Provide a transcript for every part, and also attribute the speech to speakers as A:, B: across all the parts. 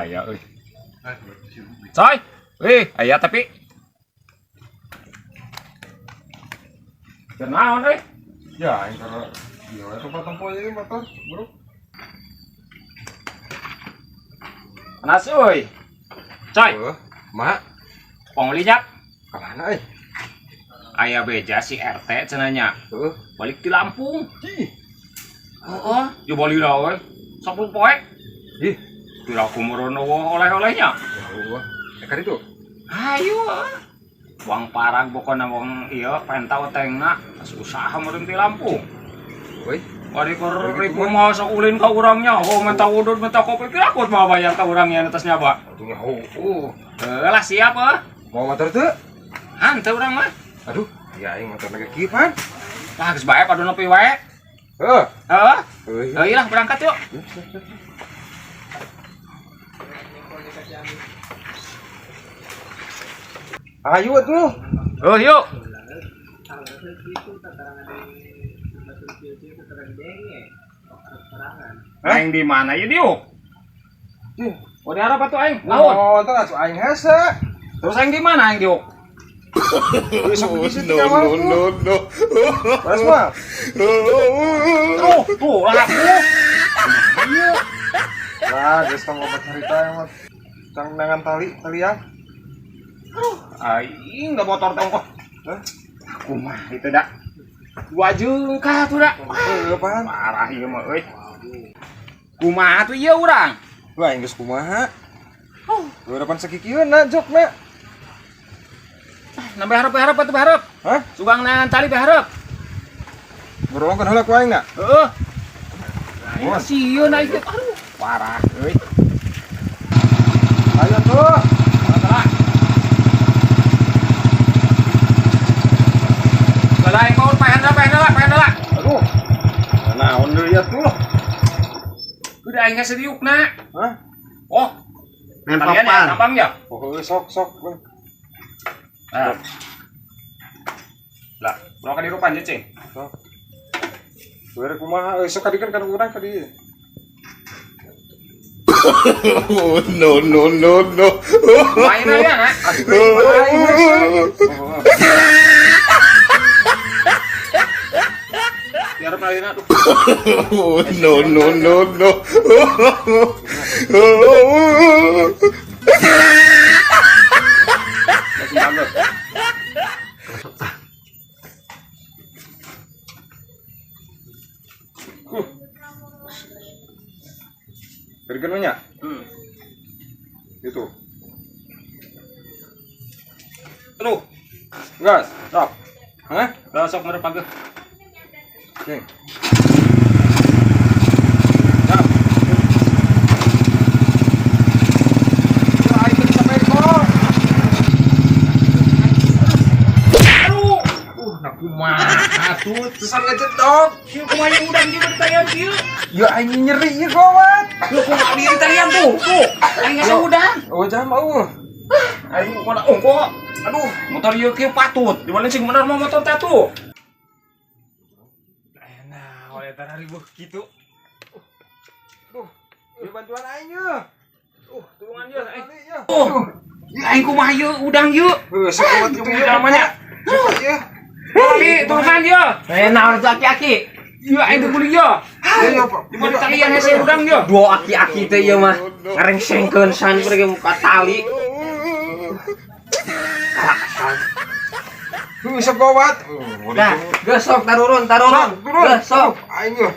A: aya euy. Coy. Aya tapi. Kenaon euy?
B: Ya, yang karena ya itu tempo ini motor, bro.
A: Panas euy. Coy,
B: Mak,
A: ponglinyak.
B: kemana
A: Aya beja si RT cenanya. Balik di Lampung. Heeh, yo bali da we. 10 poe.
B: Ih,
A: Kira kumarono oleh-olehnya.
B: ya Allah. Ekar itu.
A: Ayo. Uang parang pokoknya uang iya pentau tengna usaha meureun di Lampung.
B: Woi,
A: Bari keur ribu mau sok ulin ka urangnya. Oh minta udut minta kopi kira aku mau bayar ka urangnya atasnya, Pak.
B: atunya
A: Lah siap
B: mau motor tuh?
A: Hanteu urang mah.
B: Aduh, ya yang motor lagi kipan.
A: Nah geus bae padu nepi wae.
B: Heeh.
A: Heeh.
B: Iya.
A: Lah berangkat yuk.
B: Ayo tuh.
A: Oh yuk. Aing di mana ya diuk? Oh di harap atuh aing. Naon?
B: Oh, itu atuh aing hese.
A: Terus aing di mana aing diuk?
B: No. Mas mah.
A: Tuh lah aku.
B: Nah, geus tong obat cerita yang mah. Cang dengan talian.
A: Aing da motor tong kok.
B: Hah?
A: Aku mah itu dah. Dua jengkah tuh dah.
B: Apaan?
A: Parah ieu mah euy. Kumaha tuh ieu urang?
B: Wah, aing geus kumaha? Lu depan sakikieun na jokna.
A: Nambah harap atuh harap.
B: Hah?
A: Sugang nangan tali harap.
B: Ngorongkeun heula ku aing na.
A: Heeh.
B: Wah.
A: Sieun aing teh. Aduh, parah euy.
B: Ayo tuh.
A: Salah. Salah aing mau pengen lah.
B: Aduh. Naon deui ya tuh?
A: Udah aing geus seriukna.
B: Hah?
A: Oh.
C: Main
A: Kalian ya
C: papan.
A: tambang ya?
B: Oh, sok.
A: Nah. Lah, urang ka di rupan cing.
B: Sok. Bere kumaha? Sok kadikeun kan urang ka dieu.
C: No.
A: Main aja na. Biar palina tuh.
C: No.
A: Masih bagus.
B: Kadikeun nya. Itu.
A: Aduh,
B: Gas. Sok. Hah?
A: udah sok merep pageuh.
B: Cing.
A: Aduh, kumaha tuh?
B: Terusan ngecedok.
A: Kieu kumaha yang udang juga di talian kieu.
B: Ya aing nyeri ieu gawat.
A: Lu kumaha di talian tuh? Tuh, aing geus udang.
B: Oh, jam mau.
A: Aing mana ongko. Aduh, motor ieu kieu patut. Di mana sih bener mah motor teh tuh?
B: Nah, oleh tanah ribuh gitu. Ieu bantuan aing yeuh.
A: Tulungan ieu aing.
B: Ieu.
A: Aing kumaha ieu udang ieu?
B: Sekuat
A: Itu namanya.
B: Ieu.
A: Kali tulungan ieu.
C: Naon itu aki-aki?
A: Ieu aing teh kuliah ieu.
B: Ieu apa?
A: Di mana talian hese udang ieu?
C: Dua aki-aki teh ieu mah ngarengsengkeun san pergi muka tali.
B: Sok gawat.
C: Dah, geus sok tarurun. Geus sok.
B: Aing yeuh.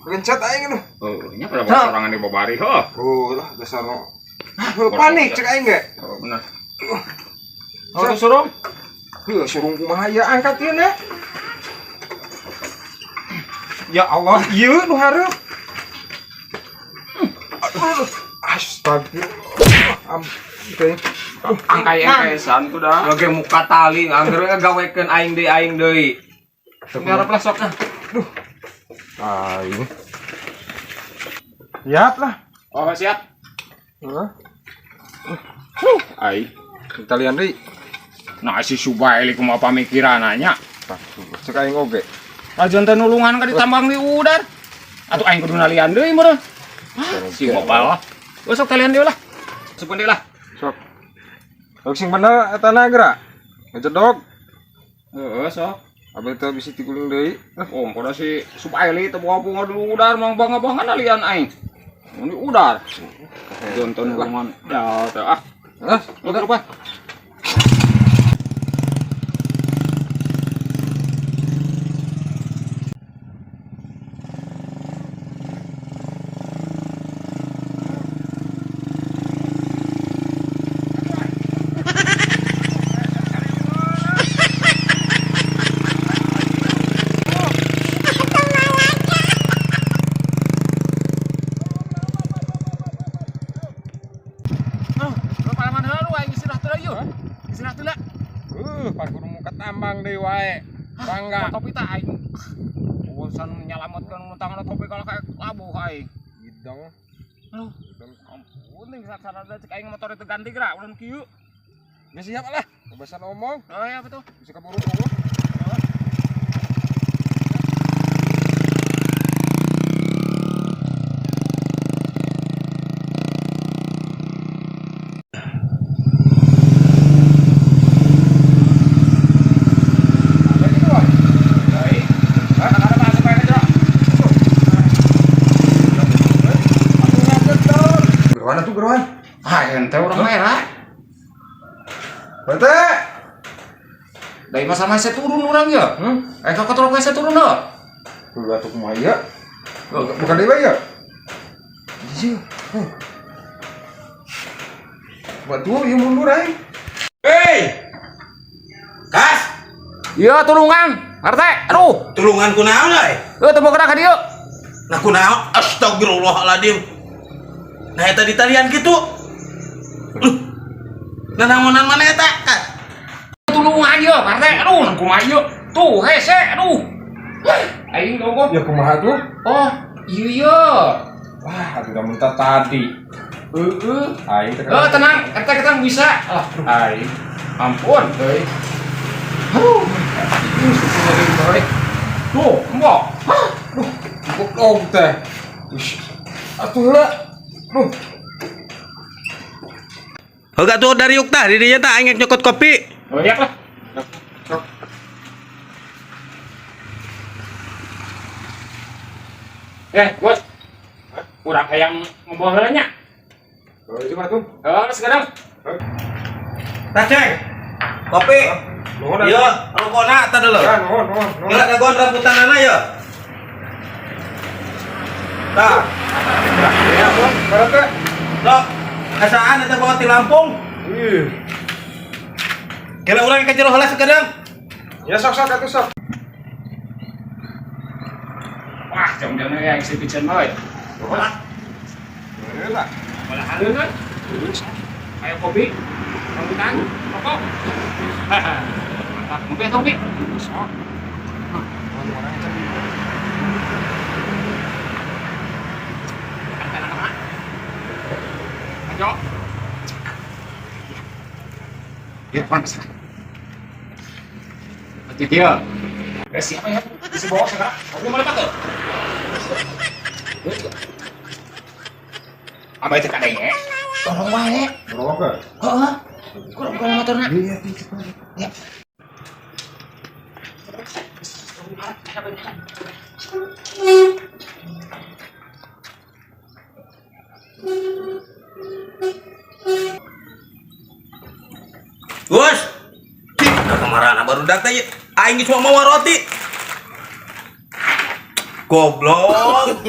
B: Gencet aing nu.
A: Oh, nya pada sorangan di babari heuh.
B: Lah dasar no. Panik cek aing ge.
A: Oh, bener. Oh, suruh.
B: Heuh, surung kumaha ya angkat ieu na. Ya Allah, ieu nu hareup. Astagfirullah.
A: Angkai-angkaisan tuh dah.
C: Lagi muka tali, angger gawekeun aing deui.
A: Ngarep lah sok nah.
B: Aing. Siap lah.
A: Oh, siap.
B: Heeh.
A: Ai.
B: Italian deui.
A: Nah si Subaili kumaha pamikirananya.
B: Cek aing oge.
A: Lajon teh nulungan ka ditambang di udar. Atuh aing kudu nalian deui meureun. Si Gopal. Besok kalian deui lah. Sebentar lah.
B: Sok. Sok sing bener eta na geura. Ngecedok.
A: Heeh, sok.
B: Abis itu bisa tiguling deui.
A: Oh, pada si supaya li teu bawa bunga dulu udar mang bangga-bangga alian aing. Ini udar. Jonton hubungan. Ya, teh ah. Udah lupa.
B: Pan kudu muka tambang deui wae. Bangga.
A: Topi teh aing. Urusan nyalametkeun mentang topi kalau kayak labuh aing.
B: Gidong.
A: Aduh, ampun ning saksana cek aing motor itu ganti geura ulun kieu.
B: Geus siap lah. Bebasan omong.
A: Oh ya betul.
B: Bisa keburu dulu. Mana tuh geroan?
A: Ah, ente orang merah.
B: Bete.
A: Dari masa saya turun orang ya. Kakak terus saya turun dah.
B: Udah tuh kumaya. Bukan dewa ya? Iya. Batu yang mundur aja.
D: Hei! Kas!
A: Iya tulungan, RT. Aduh,
D: Tulungan kunaon euy?
A: teu gerak ka dieu.
D: Nah kunaon? Astagfirullahaladzim. Nah eta di talian kitu. Nanangonan mana eta? Kas?
A: Tulungan ieu, RT. Aduh, kumaha ieu? Tuh, hese, aduh. Aing gogo.
B: Ya kumaha tuh?
A: Oh, iya.
B: Wah, udah mentah tadi. Aing
A: Tenang, RT kita bisa.
B: Aing.
A: Ampun, euy. Aduh. Tuh, mbok.
B: Cukup dong teh. Atuh lah.
D: Hoga tuh dari Uktah, di dinya tah aing nyokot kopi.
A: Oh, iya lah. Bos. Urang hayang ngomong heulanya.
B: Oh, itu mah tuh.
A: Sekarang.
D: Tah ceng. Kopi.
B: Nuhun.
D: Ieu rokona tah deuleu.
B: Ya, nuhun.
D: Geura dagon rambutanana ya. Tah,
B: Ya, Bos. Berapa?
D: sok. Asaan eta bawa ti Lampung. Kira urang ka jero heula sakadang.
B: Ya, sok atuh sok.
A: Wah, jam-jam yang exhibition mah. Wah,
B: Ya lah.
A: malah halus kan? Ayo kopi, rambutan, rokok. Mantap, kopi atau kopi? Sok. Ayo. Ya, panas. Berarti dia. Siapa ya? Bisa bawa sekarang? Aku mau lepas tuh. Apa itu kadangnya? Tolong wae.
B: Berapa?
A: Heeh. Kurang bukan motornya.
B: Iya,
A: Ya.
D: Gus. Kemarin baru datang ya. Aing cuma mau roti. Goblok.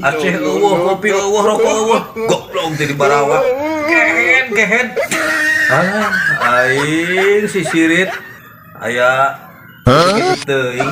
D: Aceh eueuh, kopi eueuh, rokok eueuh. Goblok jadi barawa. Gehen. Aing si sirit aya kitu teuing.